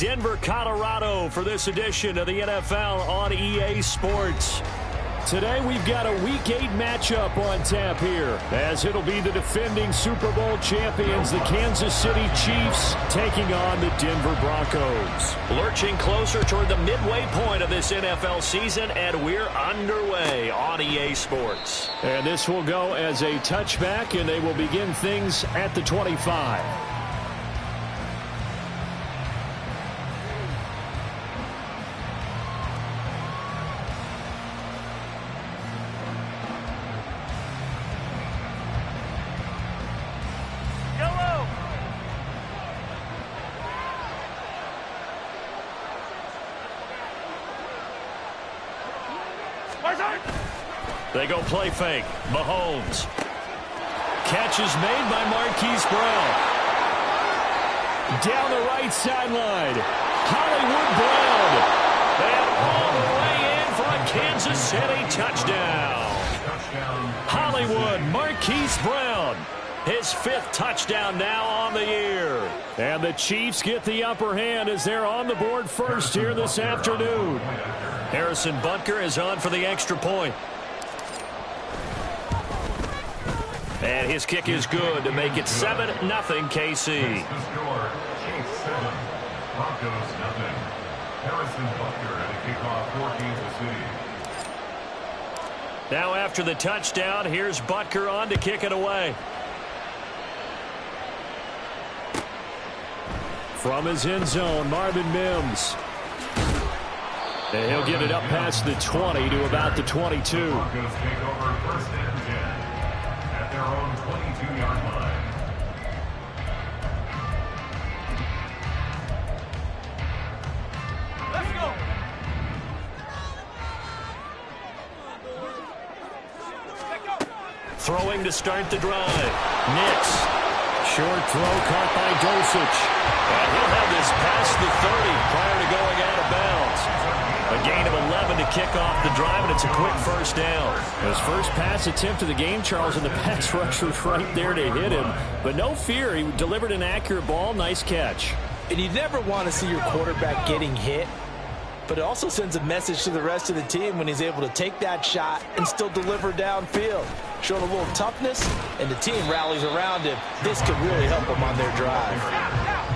Denver, Colorado for this edition of the NFL on EA Sports. Today we've got a Week 8 matchup on tap here, as it'll be the defending Super Bowl champions, the Kansas City Chiefs, taking on the Denver Broncos. Lurching closer toward the midway point of this NFL season, and we're underway on EA Sports. And this will go as a touchback, and they will begin things at the 25. They go play fake. Mahomes. Catch is made by Marquise Brown. Down the right sideline. Hollywood Brown. And all the way in for a Kansas City touchdown. Hollywood Marquise Brown. His 5th touchdown now on the year. And the Chiefs get the upper hand as they're on the board first here this afternoon. Harrison Butker is on for the extra point. And his kick is good to make it 7-0 KC. Now after the touchdown, here's Butker on to kick it away. From his end zone, Marvin Mims. And he'll get it up past the 20 to about the 22. Their own 22-yard line. Let's go. Throwing to start the drive. Nix. Short throw caught by Dosich. And he'll have this past the 30 prior to going out of bounds. A gain of 11 to kick off the drive, and it's a quick first down. His first pass attempt of the game, Charles, and the pass rusher was right there to hit him. But no fear, he delivered an accurate ball. Nice catch. And you never want to see your quarterback getting hit, but it also sends a message to the rest of the team when he's able to take that shot and still deliver downfield. Showing a little toughness, and the team rallies around him. This could really help them on their drive.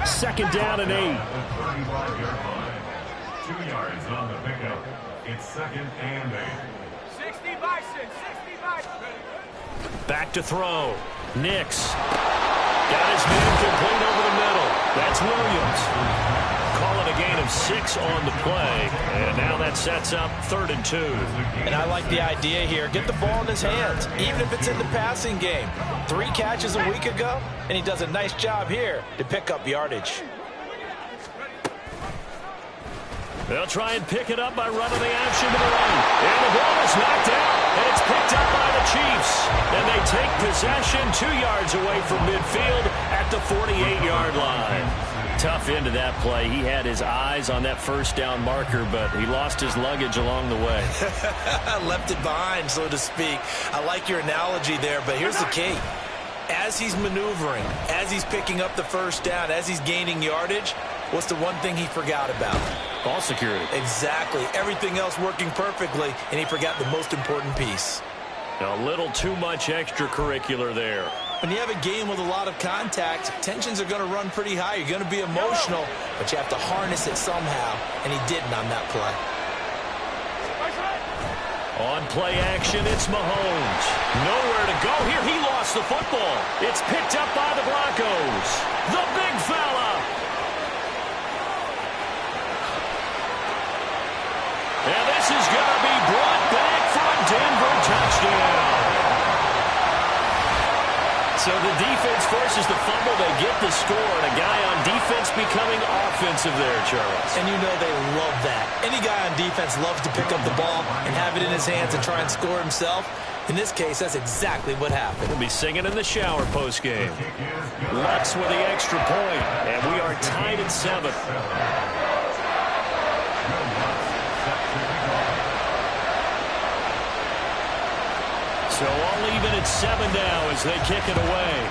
2nd down and 8. 2 yards on the pickup. It's 2nd and 8. 60 Bison, 60 Bison. Back to throw. Nix. Got his man complete over the middle. That's Williams. Call it a gain of 6 on the play. And now that sets up 3rd and 2. And I like the idea here. Get the ball in his hands, even if it's in the passing game. 3 catches a week ago, and he does a nice job here to pick up yardage. They'll try and pick it up by running the action to the right. And the ball is knocked out, and it's picked up by the Chiefs. And they take possession 2 yards away from midfield at the 48-yard line. Tough end of that play. He had his eyes on that first down marker, but he lost his luggage along the way. Left it behind, so to speak. I like your analogy there, but here's the key. As he's maneuvering, as he's picking up the first down, as he's gaining yardage, what's the one thing he forgot about? Ball security. Exactly. Everything else working perfectly, and he forgot the most important piece. A little too much extracurricular there. When you have a game with a lot of contact, tensions are going to run pretty high. You're going to be emotional, but you have to harness it somehow, and he didn't on that play. On play action, it's Mahomes. Nowhere to go here. He lost the football. It's picked up by the Broncos. The big fella. And this is going to be brought back for a Denver touchdown. So the defense forces the fumble. They get the score, and a guy on defense becoming offensive there, Charles. And you know they love that. Any guy on defense loves to pick up the ball and have it in his hands and try and score himself. In this case, that's exactly what happened. He'll be singing in the shower postgame. Lutz with the extra point, and we are tied at 7. So all even at 7 now as they kick it away.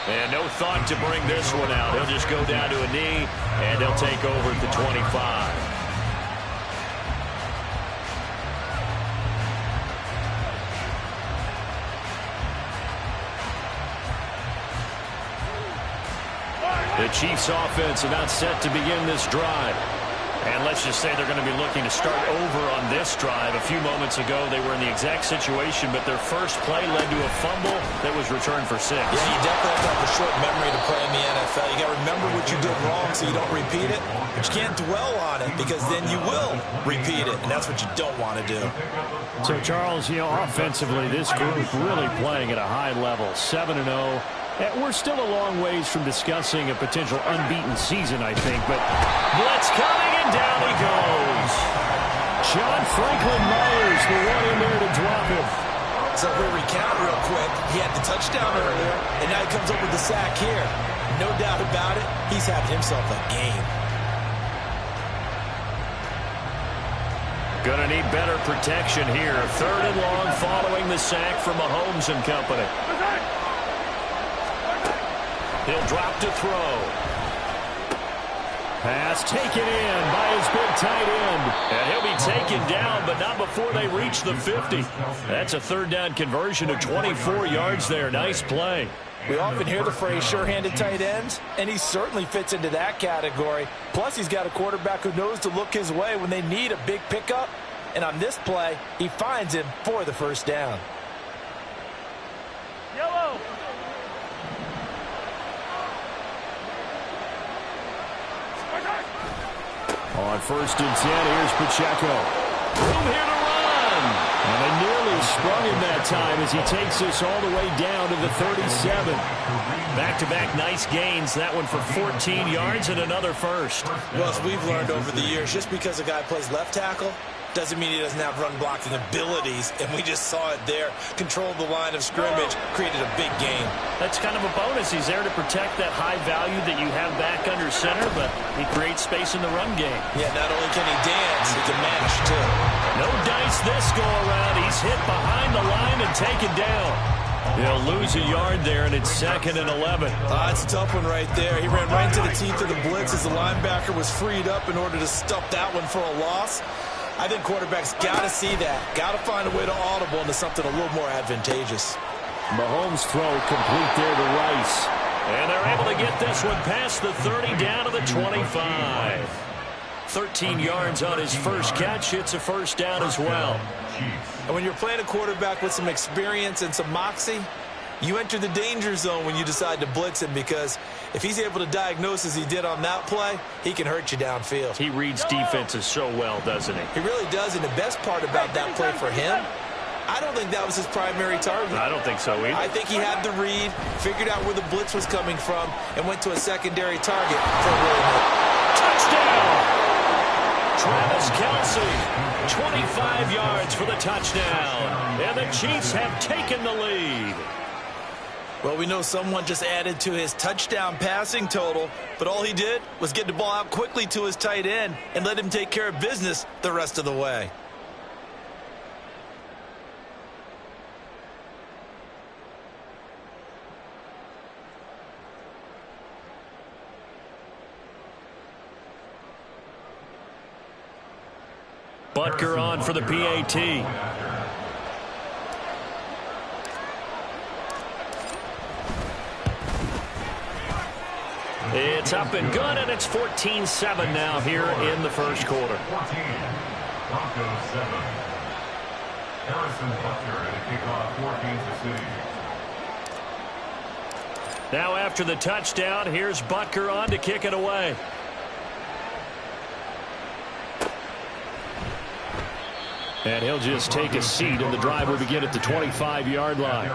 And no thought to bring this one out. He'll just go down to a knee, and they'll take over at the 25. The Chiefs offense about set to begin this drive. And let's just say they're going to be looking to start over on this drive. A few moments ago, they were in the exact situation, but their first play led to a fumble that was returned for 6. Yeah, you definitely have to have a short memory to play in the NFL. You got to remember what you did wrong so you don't repeat it. But you can't dwell on it because then you will repeat it, and that's what you don't want to do. So, Charles, offensively, this group really playing at a high level, 7-0. We're still a long ways from discussing a potential unbeaten season, I think, but blitz coming, and down he goes. John Franklin Myers, the one in there to drop him. So if we recount real quick, he had the touchdown earlier, and now he comes up with the sack here. No doubt about it, he's having himself a game. Gonna need better protection here. 3rd and long following the sack from Mahomes and company. He'll drop to throw. Pass taken in by his big tight end. And he'll be taken down, but not before they reach the 50. That's a 3rd down conversion of 24 yards there. Nice play. We often hear the phrase sure-handed tight ends, and he certainly fits into that category. Plus, he's got a quarterback who knows to look his way when they need a big pickup. And on this play, he finds him for the 1st down. Yellow. On 1st and 10, here's Pacheco. Room here to run. And they nearly sprung him that time as he takes this all the way down to the 37. Back-to-back nice gains. That one for 14 yards and another 1st. Well, as we've learned over the years, just because a guy plays left tackle doesn't mean he doesn't have run-blocking abilities, and we just saw it there. Controlled the line of scrimmage, created a big gain. That's kind of a bonus. He's there to protect that high value that you have back under center, but he creates space in the run game. Yeah, not only can he dance, he can mash, too. No dice this go-around. He's hit behind the line and taken down. He'll lose a yard there, and it's 2nd and 11. That's a tough one right there. He ran right into the teeth of the blitz as the linebacker was freed up in order to stuff that one for a loss. I think quarterbacks got to see that. Got to find a way to audible into something a little more advantageous. Mahomes' throw complete there to Rice. And they're able to get this one past the 30 down to the 25. 13 yards on his first catch. It's a 1st down as well. And when you're playing a quarterback with some experience and some moxie, you enter the danger zone when you decide to blitz him, because if he's able to diagnose as he did on that play, he can hurt you downfield. He reads defenses so well, doesn't he? He really does, and the best part about that play for him, I don't think that was his primary target. I don't think so either. I think he had the read, figured out where the blitz was coming from, and went to a secondary target for a really nice touchdown. Travis Kelce, 25 yards for the touchdown. And the Chiefs have taken the lead. Well, we know someone just added to his touchdown passing total, but all he did was get the ball out quickly to his tight end and let him take care of business the rest of the way. Butker on for the PAT. It's up and good, and it's 14-7 now here in the 1st quarter. 14, Broncos 7. Harrison Butker at a kickoff for Kansas City. Now after the touchdown, here's Butker on to kick it away. And he'll just take a seat, and the drive will begin at the 25-yard line.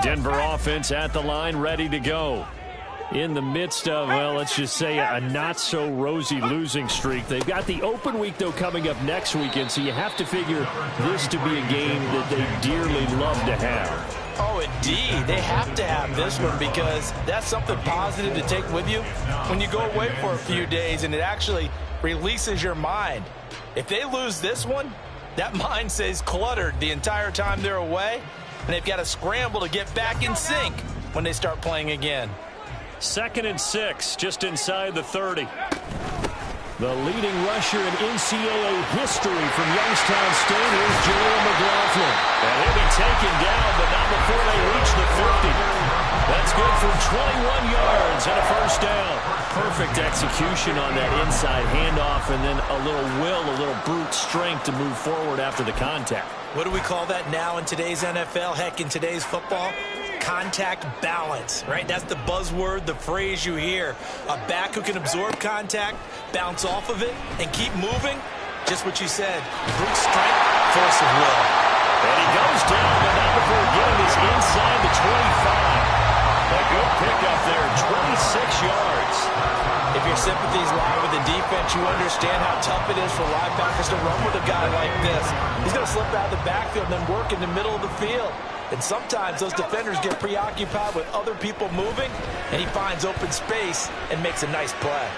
Denver offense at the line, ready to go. In the midst of, well, let's just say a not-so-rosy losing streak. They've got the open week, though, coming up next weekend, so you have to figure this to be a game that they dearly love to have. Oh, indeed. They have to have this one because that's something positive to take with you when you go away for a few days, and it actually releases your mind. If they lose this one, that mind stays cluttered the entire time they're away, and they've got to scramble to get back in sync when they start playing again. 2nd and 6, just inside the 30. The leading rusher in NCAA history from Youngstown State is JayO McLaughlin. And he'll be taken down, but not before they reach the 50. That's good for 21 yards and a first down. Perfect execution on that inside handoff, and then a little will, a little brute strength to move forward after the contact. What do we call that now in today's NFL? Heck, in today's football? Contact balance, right? That's the buzzword, the phrase you hear. A back who can absorb contact, bounce off of it, and keep moving. Just what you said. Brute strength, force of will. And he goes down, but not before getting this inside the 25. A good pickup there, 26 yards. If your sympathies lie with the defense, you understand how tough it is for linebackers to run with a guy like this. He's going to slip out of the backfield and then work in the middle of the field. And sometimes those defenders get preoccupied with other people moving, and he finds open space and makes a nice play.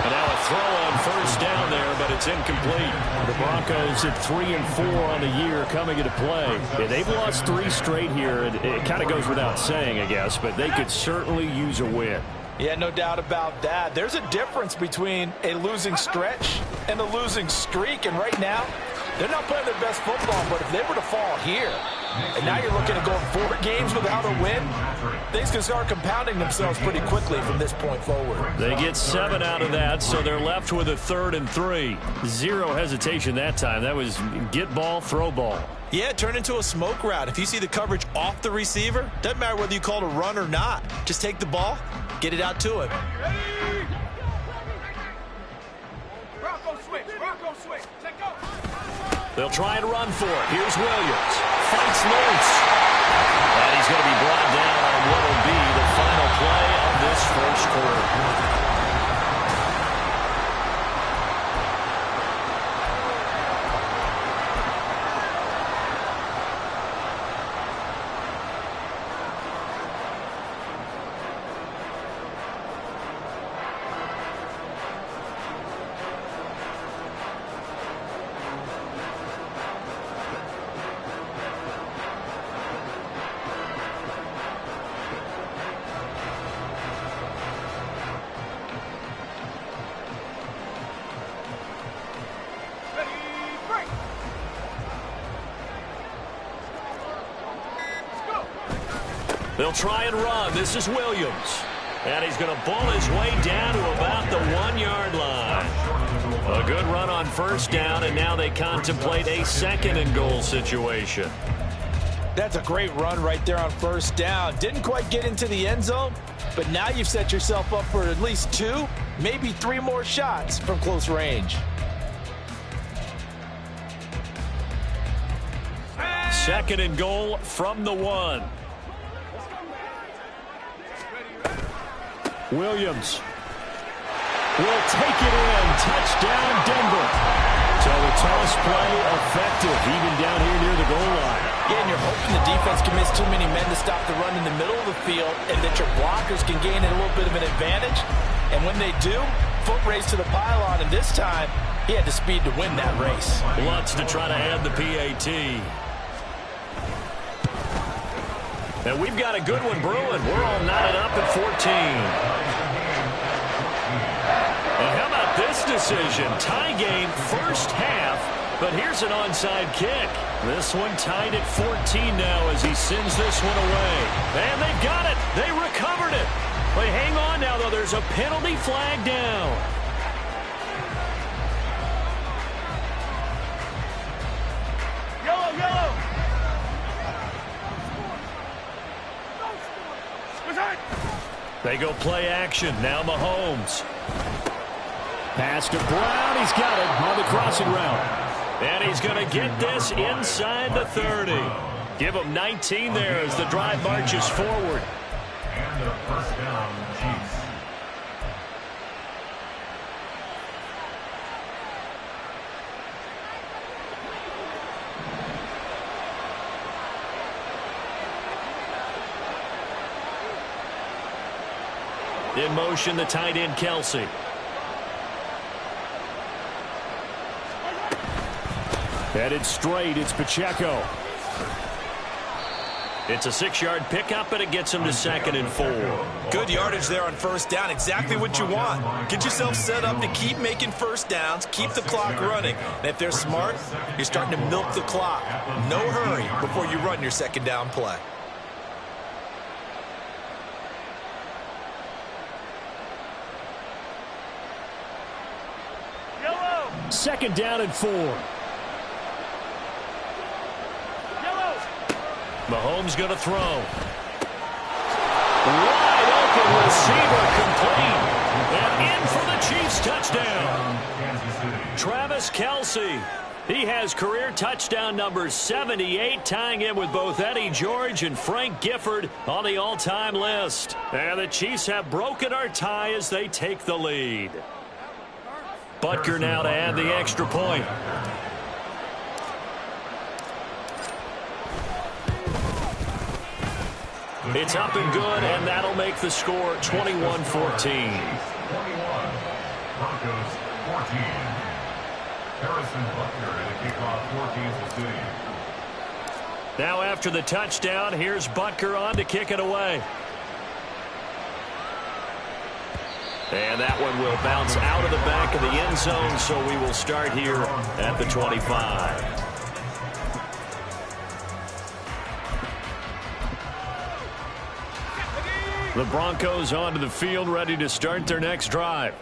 And now a throw on first down there, but it's incomplete. The Broncos at 3 and 4 on the year coming into play. Yeah, they've lost 3 straight here. It kind of goes without saying, I guess, but they could certainly use a win. Yeah, no doubt about that. There's a difference between a losing stretch and a losing streak, and right now, they're not playing their best football, but if they were to fall here, and now you're looking at going 4 games without a win, things can start compounding themselves pretty quickly from this point forward. They get 7 out of that, so they're left with a 3rd and 3. Zero hesitation that time. That was get ball, throw ball. Yeah, turn into a smoke route. If you see the coverage off the receiver, doesn't matter whether you call it a run or not. Just take the ball, get it out to him. They'll try and run for it. Here's Williams. Fights loose. And he's going to be brought down on what will be the final play of this first quarter. They'll try and run. This is Williams. And he's going to ball his way down to about the 1-yard line. A good run on first down, and now they contemplate a 2nd and goal situation. That's a great run right there on first down. Didn't quite get into the end zone, but now you've set yourself up for at least 2, maybe 3 more shots from close range. 2nd and goal from the 1. Williams will take it in. Touchdown, Denver. So the toss play effective, even down here near the goal line. Yeah, and you're hoping the defense commits too many men to stop the run in the middle of the field and that your blockers can gain a little bit of an advantage. And when they do, foot race to the pylon, and this time, he had the speed to win that race. Lutz to try to add the PAT. And we've got a good one brewing. We're all knotted up at 14. And how about this decision? Tie game first half, but here's an onside kick. This one tied at 14 now as he sends this one away. And they've got it. They recovered it. But hang on now, though. There's a penalty flag down. Yellow. They go play action. Now Mahomes. Pass to Brown. He's got it on the crossing route. And he's going to get this inside the 30. Give them 19 there as the drive marches forward. And a first down, Chiefs. In motion, the tight end, Kelsey. Headed straight, it's Pacheco. It's a 6-yard pickup, and it gets him to 2nd and 4. Good yardage there on first down. Exactly what you want. Get yourself set up to keep making first downs, keep the clock running. And if they're smart, you're starting to milk the clock. No hurry before you run your second down play. Second down and 4. Mahomes going to throw. Wide open receiver complete. And in for the Chiefs touchdown. Travis Kelce. He has career touchdown number 78, tying him with both Eddie George and Frank Gifford on the all-time list. And the Chiefs have broken our tie as they take the lead. Butker now to add the extra point. It's up and good, and that'll make the score 21-14. 21. Broncos 14. Harrison Butker at a kickoff, 14th City. Now after the touchdown, here's Butker on to kick it away. And that one will bounce out of the back of the end zone, so we will start here at the 25. The Broncos onto the field, ready to start their next drive.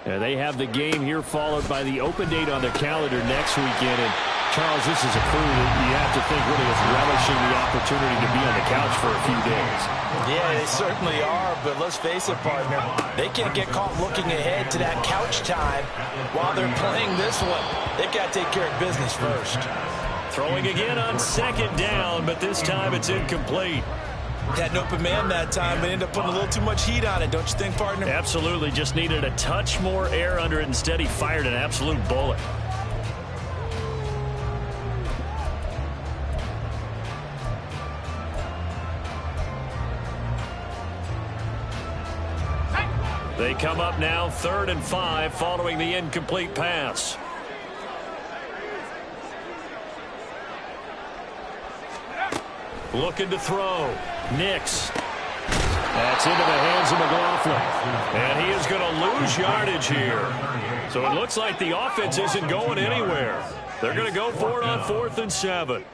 And they have the game here, followed by the open date on their calendar next weekend. And Charles, this is a crew that you have to think really is relishing the opportunity to be on the couch for a few days. Yeah, they certainly are, but let's face it, partner. They can't get caught looking ahead to that couch time while they're playing this one. They've got to take care of business first. Throwing again on second down, but this time it's incomplete. Had an open man that time, but ended up putting a little too much heat on it, don't you think, partner? Absolutely. Just needed a touch more air under it. Instead, he fired an absolute bullet. They come up now 3rd and 5 following the incomplete pass. Looking to throw. Nix. That's into the hands of McLaughlin. And he is going to lose yardage here. So it looks like the offense isn't going anywhere. They're going to go for it on 4th and 7.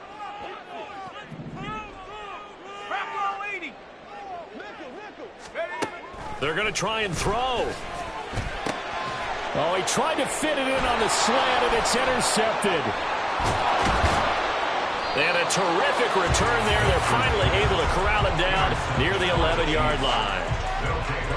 They're going to try and throw. Oh, he tried to fit it in on the slant, and it's intercepted. And a terrific return there. They're finally able to corral him down near the 11-yard line.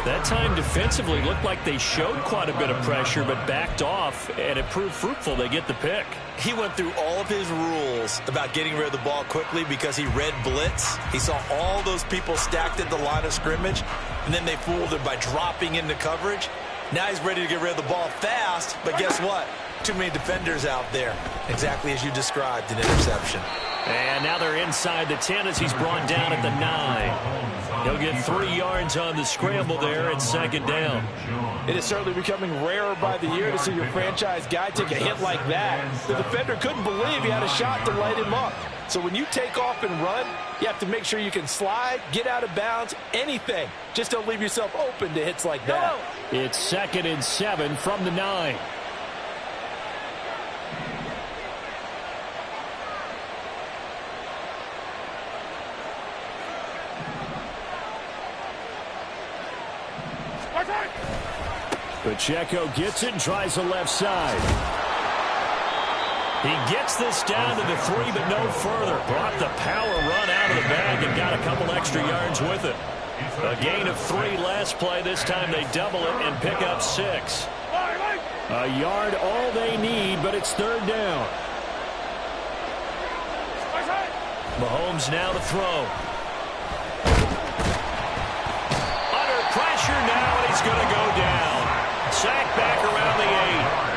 That time defensively looked like they showed quite a bit of pressure but backed off, and it proved fruitful. They get the pick. He went through all of his rules about getting rid of the ball quickly because he read blitz. He saw all those people stacked at the line of scrimmage, and then they fooled him by dropping into coverage. Now he's ready to get rid of the ball fast, but guess what? Too many defenders out there. Exactly as you described, an interception. And now they're inside the 10 as he's brought down at the 9. He'll get 3 yards on the scramble there at 2nd down. It is certainly becoming rarer by the year to see your franchise guy take a hit like that. The defender couldn't believe he had a shot to light him up. So when you take off and run, you have to make sure you can slide, get out of bounds, anything. Just don't leave yourself open to hits like that. It's 2nd and 7 from the 9. Pacheco gets it and tries the left side. He gets this down to the 3, but no further. Brought the power run out of the bag and got a couple extra yards with it. A gain of 3 last play. This time they double it and pick up 6. A yard all they need, but it's 3rd down. Mahomes now to throw. Under pressure now, and he's going to go down. Sacked back around the 8.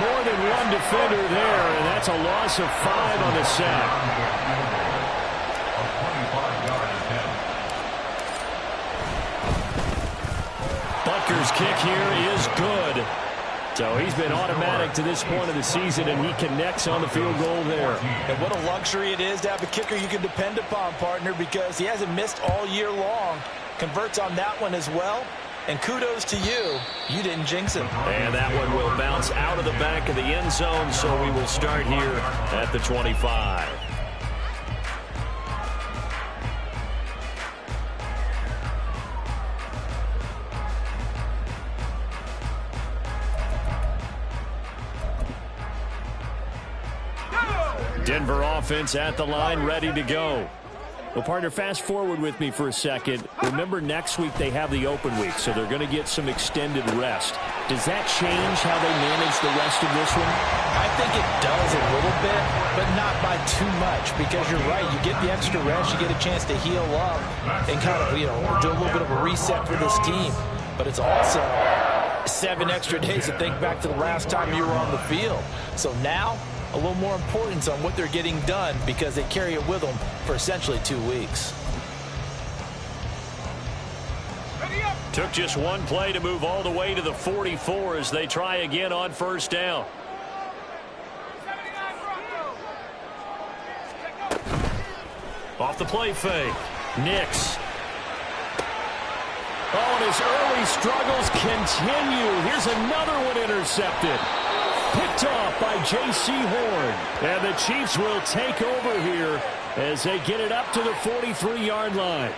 More than one defender there, and that's a loss of 5 on the sack. Butker's kick here is good. So he's been automatic to this point of the season, and he connects on the field goal there. And what a luxury it is to have a kicker you can depend upon, partner, because he hasn't missed all year long. Converts on that one as well. And kudos to you. You didn't jinx him. And that one will bounce out of the back of the end zone, so we will start here at the 25. Denver offense at the line, ready to go. Well, partner, fast forward with me for a second. Remember, next week they have the open week, so they're going to get some extended rest. Does that change how they manage the rest of this one? I think it does a little bit, but not by too much, because you're right. You get the extra rest, you get a chance to heal up and kind of, do a little bit of a reset for this team. But it's also 7 extra days to think back to the last time you were on the field. So now, a little more importance on what they're getting done because they carry it with them for essentially 2 weeks. Took just one play to move all the way to the 44 as they try again on first down. Off the play fake. Nix. Oh, and his early struggles continue. Here's another one intercepted. Picked off by J.C. Horn. And the Chiefs will take over here as they get it up to the 43-yard line.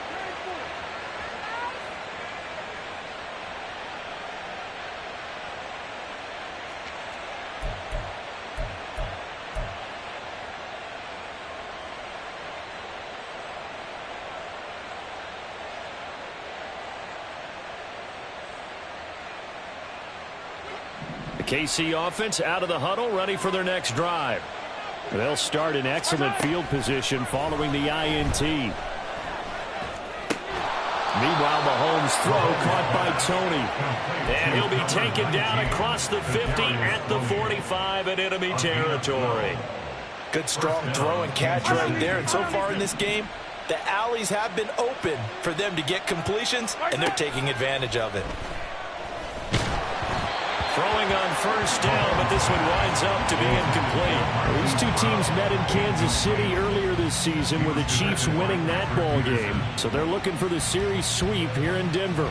KC offense out of the huddle, ready for their next drive. They'll start in excellent field position following the INT. Meanwhile, Mahomes' throw caught by Tony. And he'll be taken down across the 50 at the 45 in enemy territory. Good strong throw and catch right there. And so far in this game, the alleys have been open for them to get completions, and they're taking advantage of it. Throwing on first down, but this one winds up to be incomplete. These two teams met in Kansas City earlier this season with the Chiefs winning that ball game. So they're looking for the series sweep here in Denver.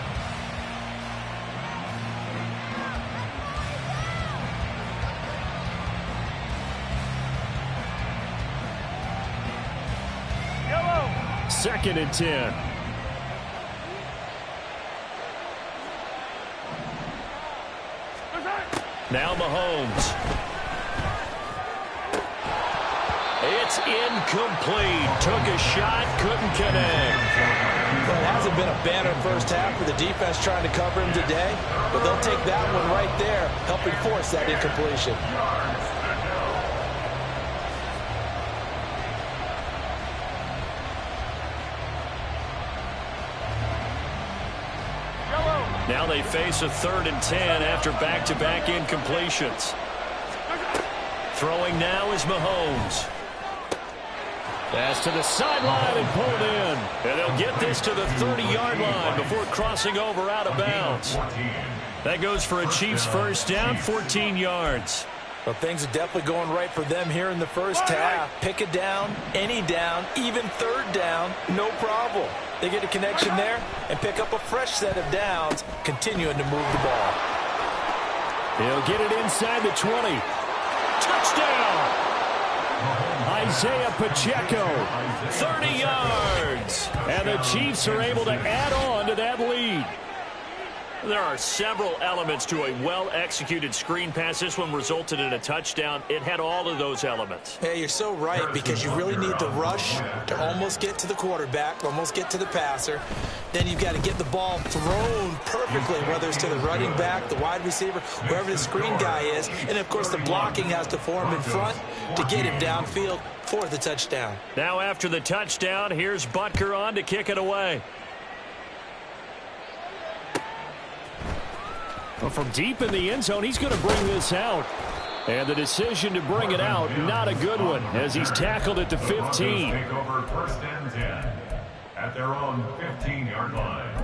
Second and 10. Now Mahomes. It's incomplete. Took a shot, couldn't connect. Well, it hasn't been a banner first half for the defense trying to cover him today, but they'll take that one right there, helping force that incompletion. Now they face a 3rd and 10 after back-to-back incompletions. Throwing now is Mahomes. Pass to the sideline and pulled in. And they'll get this to the 30-yard line before crossing over out of bounds. That goes for a Chiefs first down, 14 yards. Well, things are definitely going right for them here in the first half. Pick a down, any down, even 3rd down, no problem. They get a connection there and pick up a fresh set of downs, continuing to move the ball. He'll get it inside the 20. Touchdown! Isaiah Pacheco, 30 yards. And the Chiefs are able to add on to that lead. There are several elements to a well-executed screen pass. This one resulted in a touchdown. It had all of those elements. Yeah, you're so right, because you really need the rush to almost get to the quarterback, almost get to the passer. Then you've got to get the ball thrown perfectly, whether it's to the running back, the wide receiver, wherever the screen guy is. And, of course, the blocking has to form in front. to get him downfield for the touchdown. Now after the touchdown, here's Butker on to kick it away. Well, from deep in the end zone, he's going to bring this out. And the decision to bring it out, not a good one, as he's tackled at the 15. Take over first and 10 at their own 15-yard line.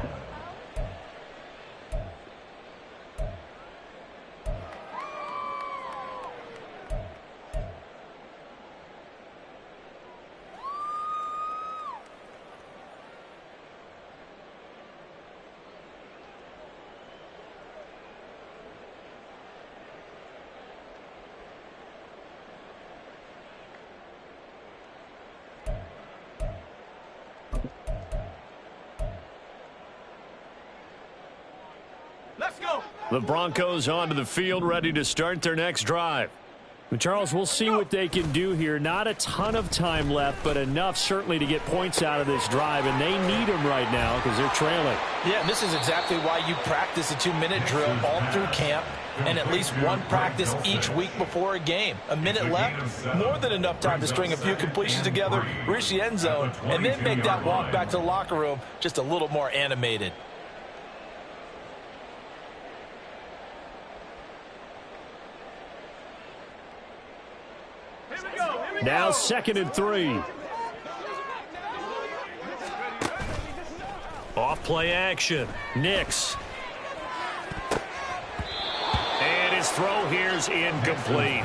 The Broncos onto the field, ready to start their next drive. Charles, we'll see what they can do here. Not a ton of time left, but enough certainly to get points out of this drive, and they need them right now because they're trailing. Yeah, and this is exactly why you practice a 2-minute drill all through camp and at least one practice each week before a game. A minute left, more than enough time to string a few completions together, reach the end zone, and then make that walk back to the locker room just a little more animated. Now 2nd and 3. Off play action. Nix. And his throw here's incomplete.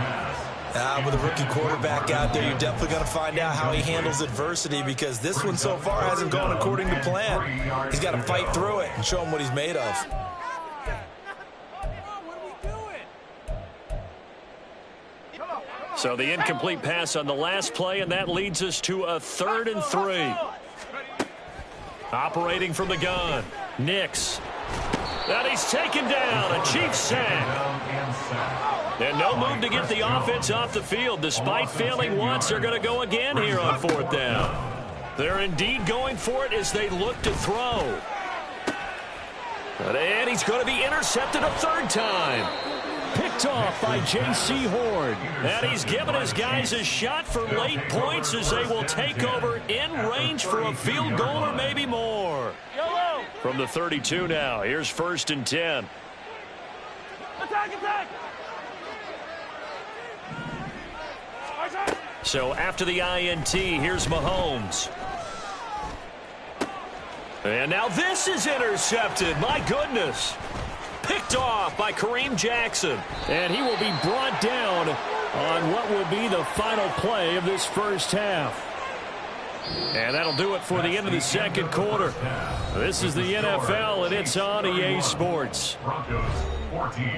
With a rookie quarterback out there, you're definitely going to find out how he handles adversity, because this one so far hasn't gone according to plan. He's got to fight through it and show him what he's made of. So the incomplete pass on the last play, and that leads us to a 3rd and 3. Operating from the gun, Nix. And he's taken down, a Chiefs sack. And no move to get the offense off the field. Despite failing once, they're going to go again here on 4th down. They're indeed going for it as they look to throw. And he's going to be intercepted a 3rd time. Picked off by J.C. Horn. And he's given his guys a shot for late points as they will take over in range for a field goal or maybe more. From the 32 now, here's 1st and 10. Attack! So after the INT, here's Mahomes. And now this is intercepted. My goodness. Picked off by Kareem Jackson. And he will be brought down on what will be the final play of this first half. And that'll do it for the end of the 2nd quarter. This is the NFL, and it's on EA Sports. Broncos 14.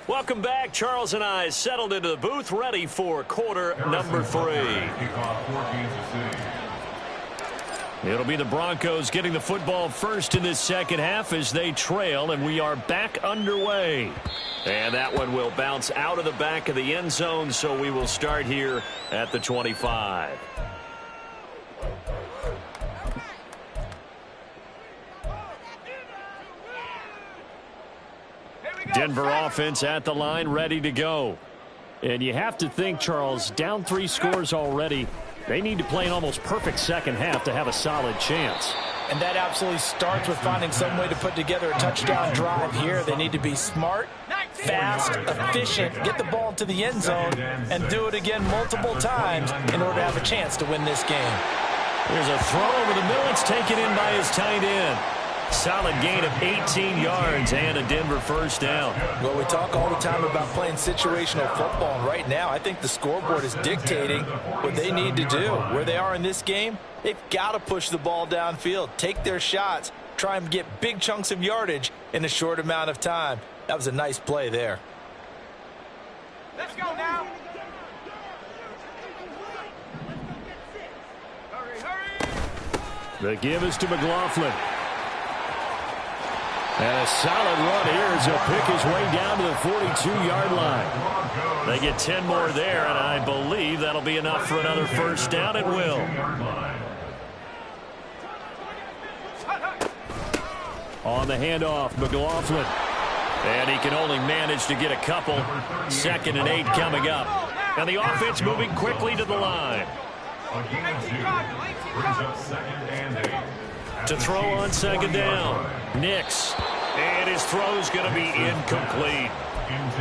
Welcome back. Charles and I settled into the booth, ready for quarter number 3. It'll be the Broncos getting the football first in this 2nd half as they trail, and we are back underway. And that one will bounce out of the back of the end zone, so we will start here at the 25. Denver offense at the line, ready to go. And you have to think, Charles, down 3 scores already. They need to play an almost perfect 2nd half to have a solid chance. And that absolutely starts with finding some way to put together a touchdown drive here. They need to be smart, fast, efficient, get the ball to the end zone, and do it again multiple times in order to have a chance to win this game. There's a throw over the middle. It's taken in by his tight end. Solid gain of 18 yards and a Denver first down. Well, we talk all the time about playing situational football, and right now I think the scoreboard is dictating what they need to do. Where they are in this game, they've got to push the ball downfield, take their shots, try and get big chunks of yardage in a short amount of time. That was a nice play there. Let's go now. The give is to McLaughlin. And a solid run here as he'll pick his way down to the 42-yard line. They get 10 more there, and I believe that'll be enough for another first down. It will. On the handoff, McLaughlin. And he can only manage to get a couple. 2nd and 8 coming up. And the offense moving quickly to the line. To throw on 2nd down. Nix. And his throw's going to be incomplete.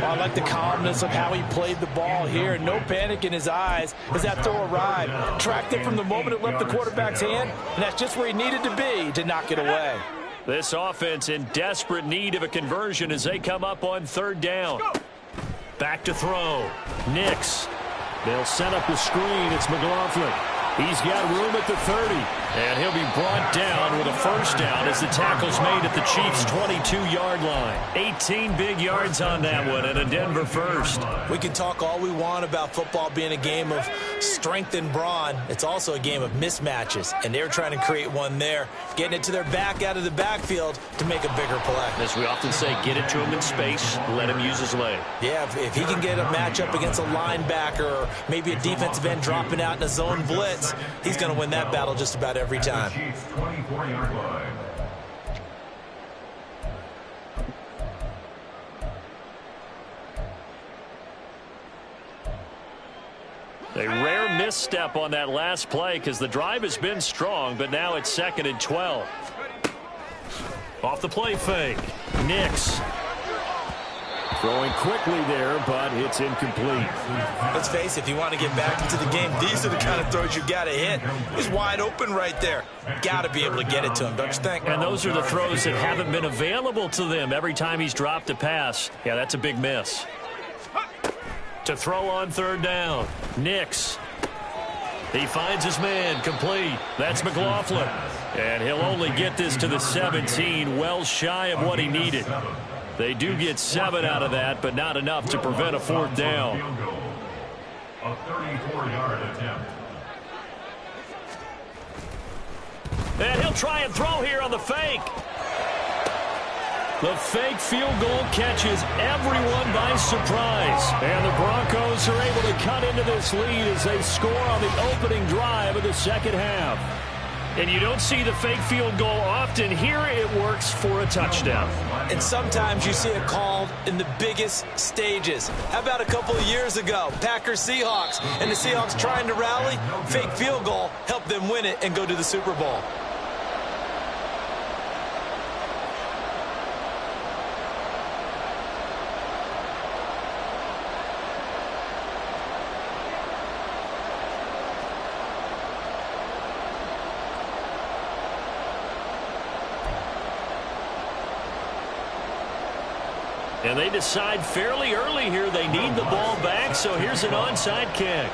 I like the calmness of how he played the ball here. No panic in his eyes as that throw arrived. Tracked it from the moment it left the quarterback's hand, and that's just where he needed to be to knock it away. This offense in desperate need of a conversion as they come up on 3rd down. Back to throw. Nix. They'll set up the screen. It's McLaughlin. He's got room at the 30. And he'll be brought down with a first down as the tackle's made at the Chiefs' 22-yard line. 18 big yards on that one and a Denver first. We can talk all we want about football being a game of strength and brawn. It's also a game of mismatches, and they're trying to create one there, getting it to their back out of the backfield to make a bigger play. As we often say, get it to him in space, let him use his leg. Yeah, if he can get a matchup against a linebacker or maybe a defensive end dropping out in a zone blitz, he's going to win that battle just about every time. A rare misstep on that last play because the drive has been strong, but now it's 2nd and 12. Off the play fake. Nix. Throwing quickly there, but it's incomplete. Let's face it, if you want to get back into the game, these are the kind of throws you got to hit. He's wide open right there. Got to be able to get it to him, don't you think? And those are the throws that haven't been available to them every time he's dropped a pass. Yeah, that's a big miss. To throw on 3rd down. Nix. He finds his man, complete. That's McLaughlin. And he'll only get this to the 17, well shy of what he needed. They do get 7 out of that, but not enough to prevent a 4th down. A 34-yard attempt. And he'll try and throw here on the fake. The fake field goal catches everyone by surprise. And the Broncos are able to cut into this lead as they score on the opening drive of the 2nd half. And you don't see the fake field goal often. Here it works for a touchdown. And sometimes you see it called in the biggest stages. How about a couple of years ago, Packers-Seahawks, and the Seahawks trying to rally? Fake field goal helped them win it and go to the Super Bowl. And they decide fairly early here they need the ball back, so here's an onside kick.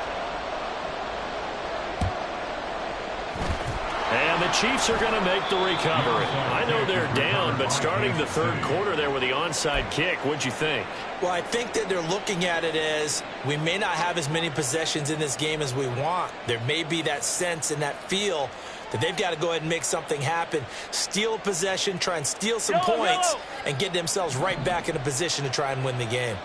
And the Chiefs are going to make the recovery. I know they're down, but starting the 3rd quarter there with the onside kick, what'd you think? Well, I think that they're looking at it as we may not have as many possessions in this game as we want. There may be that sense and that feel that they've got to go ahead and make something happen, steal a possession, try and steal some points, and get themselves right back in a position to try and win the game.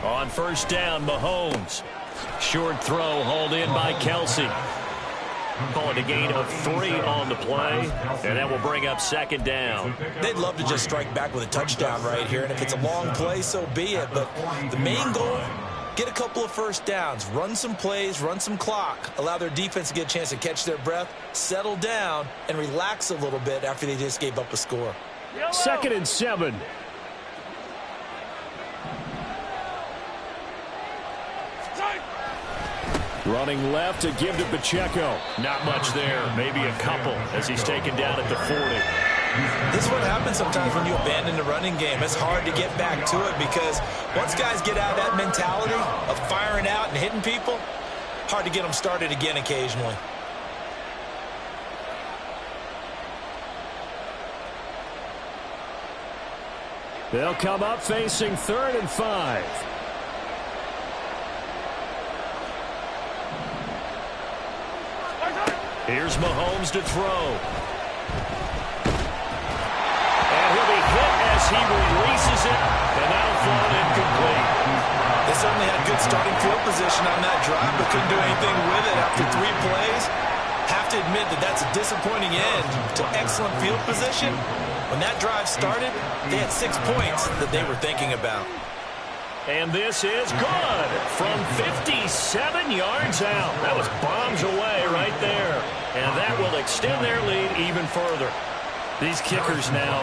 On 1st down, Mahomes. Short throw hauled in by Kelsey. Call it a gain of 3 on the play, and that will bring up 2nd down. They'd love to just strike back with a touchdown right here, and if it's a long play, so be it. But the main goal, get a couple of first downs, run some plays, run some clock, allow their defense to get a chance to catch their breath, settle down, and relax a little bit after they just gave up a score. 2nd and 7. Running left to give to Pacheco. Not much there. Maybe a couple as he's taken down at the 40. This is what happens sometimes when you abandon the running game. It's hard to get back to it because once guys get out of that mentality of firing out and hitting people, hard to get them started again occasionally. They'll come up facing 3rd and 5. Here's Mahomes to throw. position on that drive, but couldn't do anything with it after 3 plays. Have to admit that that's a disappointing end to excellent field position. When that drive started, they had 6 points that they were thinking about. And this is good from 57 yards out. That was bombs away right there. And that will extend their lead even further. These kickers now,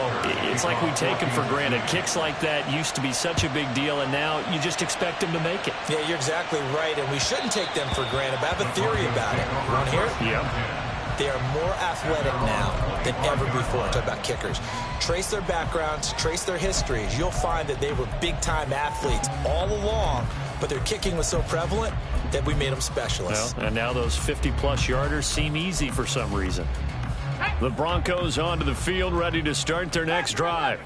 it's like we take them for granted. Kicks like that used to be such a big deal, and now you just expect them to make it. Yeah, you're exactly right, and we shouldn't take them for granted. But I have a theory about it. You want to hear it? Yep. They are more athletic now than ever before. Talk about kickers. Trace their backgrounds, trace their histories. You'll find that they were big-time athletes all along, but their kicking was so prevalent that we made them specialists. Well, and now those 50-plus yarders seem easy for some reason. The Broncos onto the field, ready to start their next drive.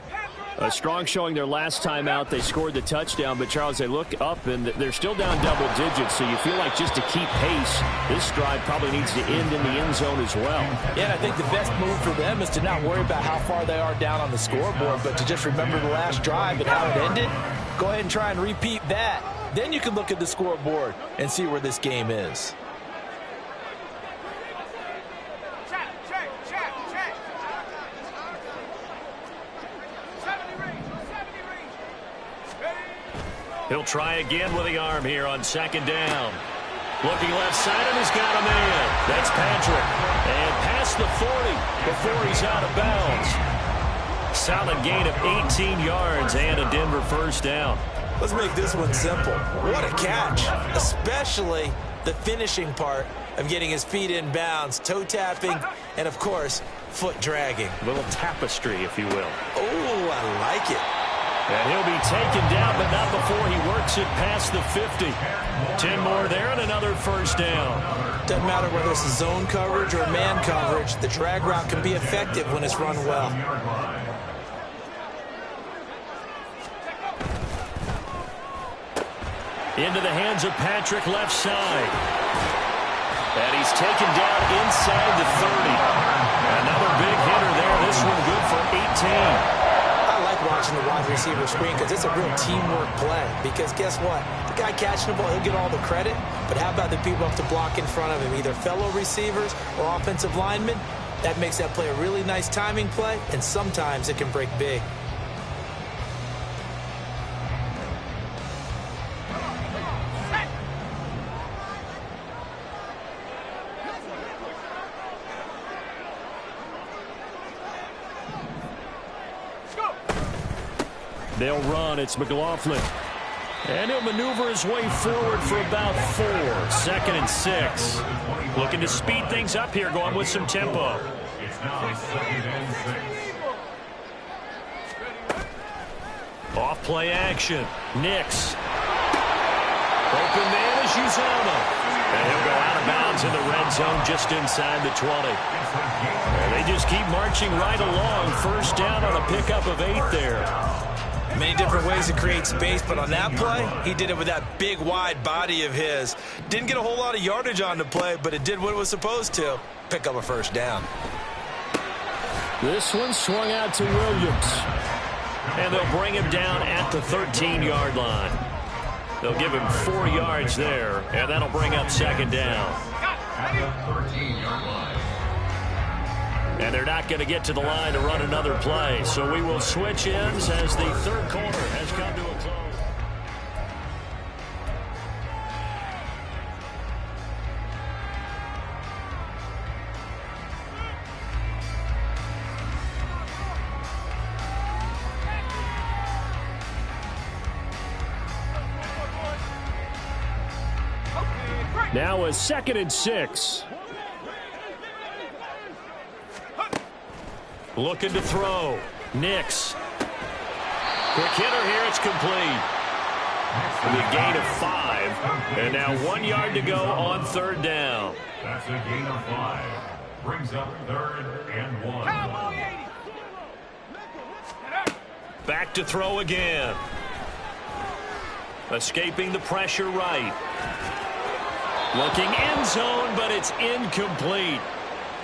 A strong showing their last time out. They scored the touchdown, but, Charles, they look up, and they're still down double digits, so you feel like just to keep pace, this drive probably needs to end in the end zone as well. Yeah, and I think the best move for them is to not worry about how far they are down on the scoreboard, but to just remember the last drive and how it ended. Go ahead and try and repeat that. Then you can look at the scoreboard and see where this game is. He'll try again with the arm here on second down. Looking left side, and he's got a man. That's Patrick. And past the 40 before he's out of bounds. Solid gain of 18 yards and a Denver first down. Let's make this one simple. What a catch, especially the finishing part of getting his feet in bounds, toe tapping, and, of course, foot dragging. A little tapestry, if you will. Oh, I like it. And he'll be taken down, but not before he works it past the 50. 10 more there and another first down. Doesn't matter whether it's a zone coverage or man coverage, the drag route can be effective when it's run well. Into the hands of Patrick left side. And he's taken down inside the 30. Another big hitter there. This one good for 18. I like watching the wide receiver screen because it's a real teamwork play. Because guess what? The guy catching the ball, he'll get all the credit. But how about the people have to block in front of him, either fellow receivers or offensive linemen? That makes that play a really nice timing play, and sometimes it can break big. They'll run. It's McLaughlin. And he'll maneuver his way forward for about 4. 2nd and 6. Looking to speed things up here, going with some tempo. It's now 2nd and 6. Off play action. Nix. Open man is Uzama. And he'll go out of bounds in the red zone just inside the 20. And they just keep marching right along. First down on a pickup of 8 there. Many different ways to create space, but on that play, he did it with that big, wide body of his. Didn't get a whole lot of yardage on the play, but it did what it was supposed to. Pick up a first down. This one swung out to Williams. And they'll bring him down at the 13-yard line. They'll give him 4 yards there, and that'll bring up second down. At the 13-yard line. And they're not going to get to the line to run another play. So we will switch ends as the third quarter has come to a close. Now a 2nd and 6. Looking to throw. Nix. Quick hitter here. It's complete. The gain of 5. And now 1 yard to go on third down. That's a gain of 5. Brings up 3rd and 1. Back to throw again. Escaping the pressure right. Looking end zone, but it's incomplete.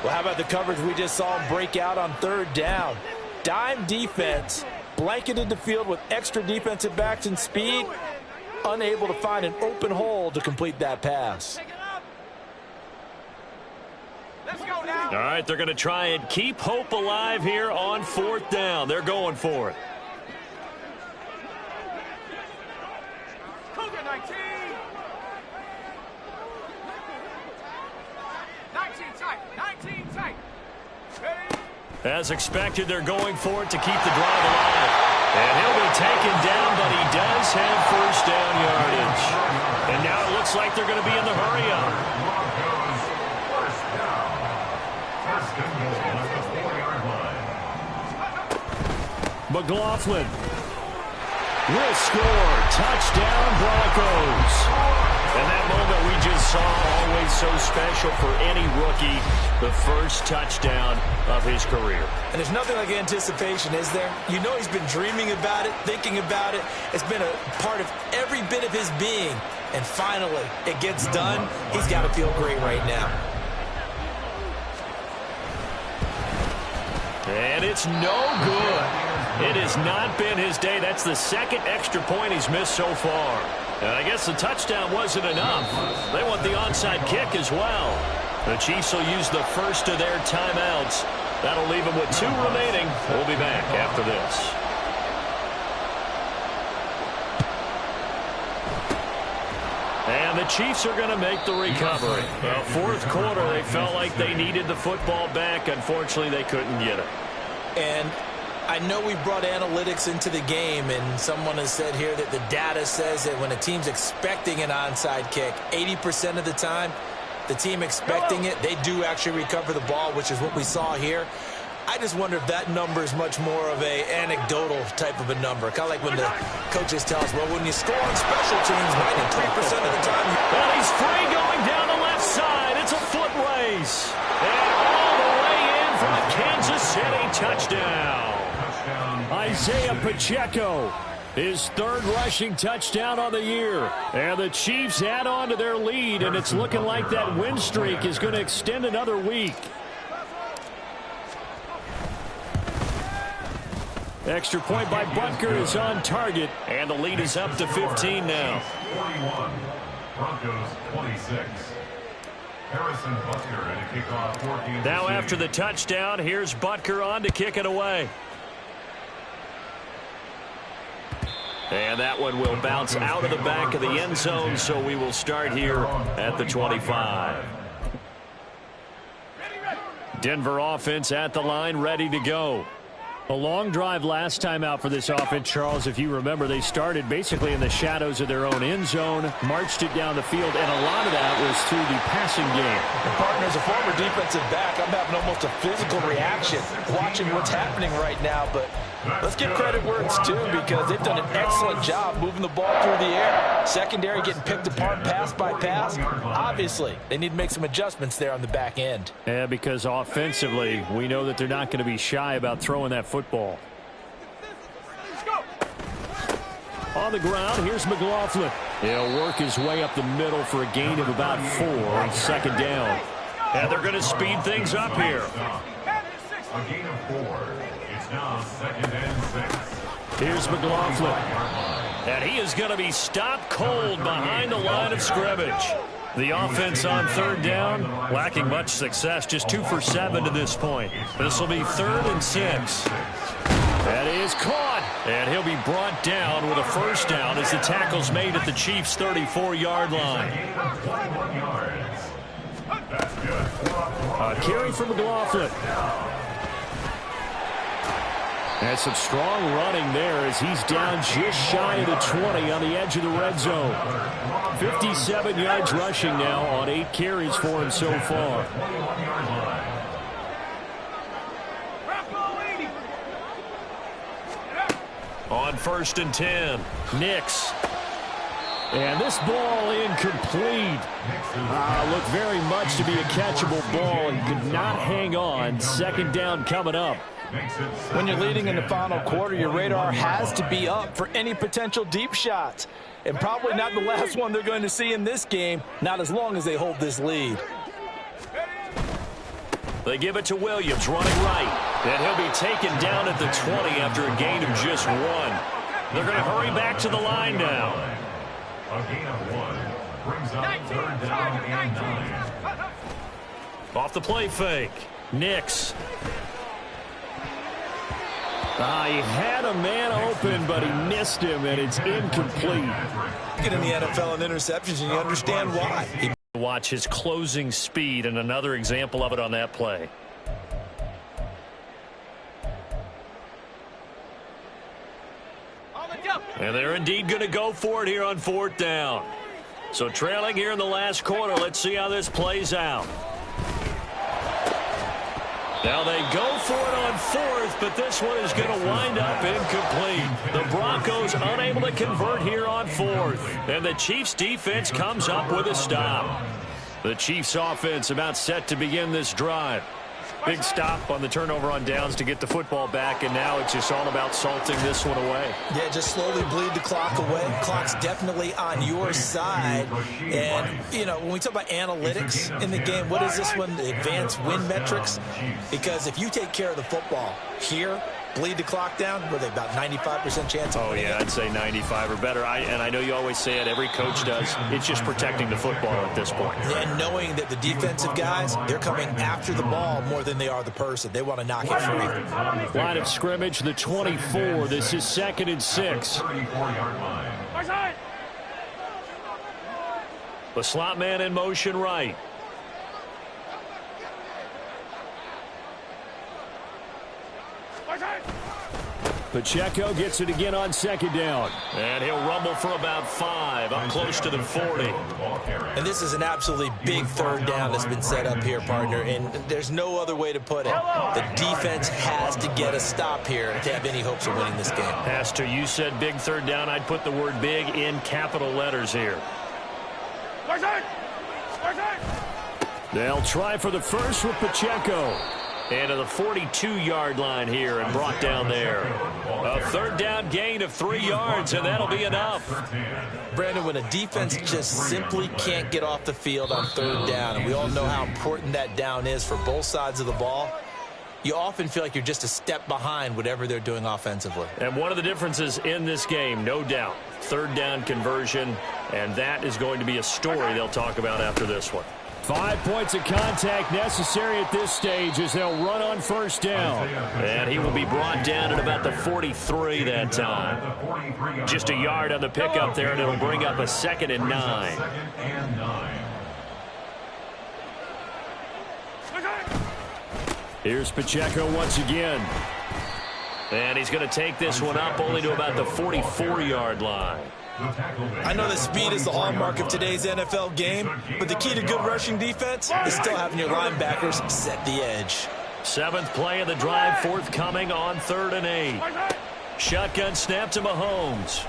Well, how about the coverage we just saw him break out on third down? Dime defense, blanketed the field with extra defensive backs and speed. unable to find an open hole to complete that pass. Let's go now. All right, they're going to try and keep hope alive here on 4th down. They're going for it. Cougar 19. 19 tight. 19 tight. Ready? As expected, they're going for it to keep the drive alive. And he'll be taken down, but he does have 1st down yardage. And now it looks like they're going to be in the hurry-up. McLaughlin will score. Touchdown, Broncos. And that moment we just saw, always so special for any rookie, the first touchdown of his career. And there's nothing like anticipation, is there? You know he's been dreaming about it, thinking about it. It's been a part of every bit of his being. And finally, it gets done. He's got to feel great right now. And it's no good. It has not been his day. That's the 2nd extra point he's missed so far. And I guess the touchdown wasn't enough. They want the onside kick as well. The Chiefs will use the first of their timeouts. That'll leave them with 2 remaining. We'll be back after this. And the Chiefs are going to make the recovery. Well, 4th quarter, they felt like they needed the football back. Unfortunately, they couldn't get it. And I know we brought analytics into the game, and someone has said here that the data says that when a team's expecting an onside kick, 80% of the time, the team expecting it, they do actually recover the ball, which is what we saw here. I just wonder if that number is much more of a anecdotal type of a number. Kind of like when the coaches tell us, well, when you score on special teams, 93% of the time. Well, he's free going down the left side. It's a foot race. And all the way in for a Kansas City touchdown. Isaiah Pacheco, his 3rd rushing touchdown on the year. And the Chiefs add on to their lead, and it's looking like that win streak is going to extend another week. Extra point by Butker is on target, and the lead is up to 15 now. 41, Broncos 26. Harrison Butker and a kickoff 14. Now after the touchdown, here's Butker on to kick it away. And that one will bounce out of the back of the end zone, so we will start here at the 25. Denver offense at the line, ready to go. A long drive last time out for this offense, Charles. If you remember, they started basically in the shadows of their own end zone, marched it down the field, and a lot of that was through the passing game. And partner, as a former defensive back, I'm having almost a physical reaction watching what's happening right now. But let's give credit where it's due, because they've done an excellent job moving the ball through the air. Secondary getting picked apart pass by pass. Obviously, they need to make some adjustments there on the back end. Yeah, because offensively, we know that they're not going to be shy about throwing that football. Let's go. On the ground, here's McLaughlin. He'll work his way up the middle for a gain of about 4 on 2nd down. And they're going to speed things up here. A gain of 4. It's now 2nd and 6. Here's McLaughlin. And he is going to be stopped cold behind the line of scrimmage. The offense on 3rd down, lacking much success, just 2 for 7 to this point. This will be 3rd and 6. That is caught, and he'll be brought down with a 1st down as the tackle's made at the Chiefs' 34-yard line. A carry for McLaughlin. And some strong running there as he's down just shy of the 20 on the edge of the red zone. 57 yards rushing now on 8 carries for him so far. On 1st and 10, Nix. And this ball incomplete. Looked very much to be a catchable ball. He could not hang on. 2nd down coming up. When you're leading in the final quarter, your radar has to be up for any potential deep shots. And probably not the last one they're going to see in this game, not as long as they hold this lead. They give it to Williams, running right. And he'll be taken down at the 20 after a gain of just 1. They're going to hurry back to the line now. A gain of 1 brings up 3rd down and 9. Off the play fake. Nix. He had a man open, but he missed him, and it's incomplete. Get in the NFL and interceptions, and you understand why. Watch his closing speed, and another example of it on that play. And they're indeed going to go for it here on 4th down. So trailing here in the last quarter. Let's see how this plays out. Now they go for it on 4th, but this one is going to wind up incomplete. The Broncos unable to convert here on 4th. And the Chiefs defense comes up with a stop. The Chiefs offense about set to begin this drive. Big stop on the turnover on downs to get the football back, and now it's just all about salting this one away. Yeah, just slowly bleed the clock away. Clock's definitely on your side. And, you know, when we talk about analytics in the game, what is this one? The advanced win metrics? Because if you take care of the football here, bleed the clock down, were they about 95% chance of winning? Yeah, I'd say 95 or better. And I know you always say it, every coach does. It's just protecting the football at this point. And knowing that the defensive guys, they're coming after the ball more than they are the person. They want to knock it free. Line of scrimmage, the 24. This is 2nd and 6. 34-yard line. The slot man in motion right. Pacheco gets it again on 2nd down. And he'll rumble for about 5, up close to the 40. And this is an absolutely big 3rd down that's been set up here, partner, and there's no other way to put it. The defense has to get a stop here to have any hopes of winning this game. Pastor, you said big 3rd down. I'd put the word big in capital letters here. They'll try for the first with Pacheco. And to the 42-yard line here and brought down there. A 3rd down gain of 3 yards, and that'll be enough. Brandon, when a defense just simply can't get off the field on 3rd down, and we all know how important that down is for both sides of the ball, you often feel like you're just a step behind whatever they're doing offensively. And one of the differences in this game, no doubt, 3rd down conversion, and that is going to be a story they'll talk about after this one. 5 points of contact necessary at this stage as they'll run on 1st down. And he will be brought down at about the 43 that time. Just a yard on the pickup there, and it'll bring up a 2nd and 9. Here's Pacheco once again. And he's going to take this one up only to about the 44-yard line. I know that speed is the hallmark of today's NFL game, but the key to good rushing defense is still having your linebackers set the edge. 7th play of the drive forthcoming on 3rd and 8. Shotgun snap to Mahomes.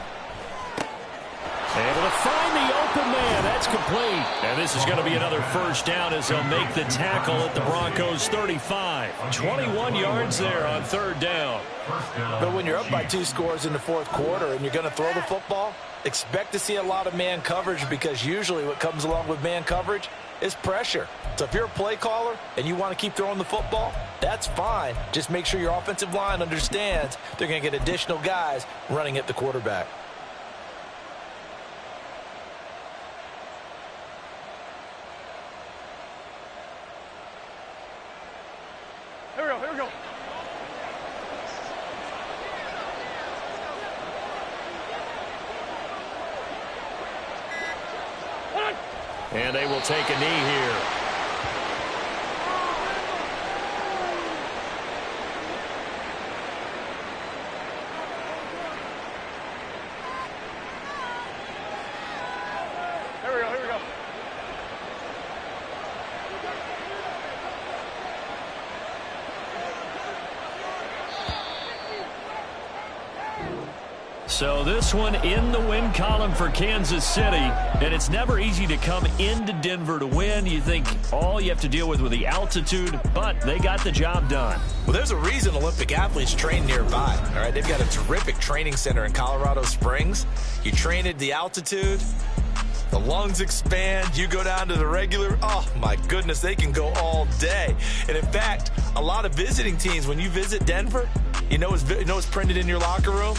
Able to find the open man. That's complete. And this is going to be another 1st down as they'll make the tackle at the Broncos 35. 21 yards there on 3rd down. But when you're up by 2 scores in the 4th quarter and you're going to throw the football, expect to see a lot of man coverage, because usually what comes along with man coverage is pressure. So if you're a play caller and you want to keep throwing the football, that's fine. Just make sure your offensive line understands they're going to get additional guys running at the quarterback. Here we go. And they will take a knee here. Here we go. So this one in the win column for Kansas City, and it's never easy to come into Denver to win. You think all you have to deal with the altitude, but they got the job done. Well, there's a reason Olympic athletes train nearby. All right, they've got a terrific training center in Colorado Springs. You train at the altitude, the lungs expand, you go down to the regular, oh my goodness, they can go all day. And in fact, a lot of visiting teams, when you visit Denver, you know what's printed in your locker room?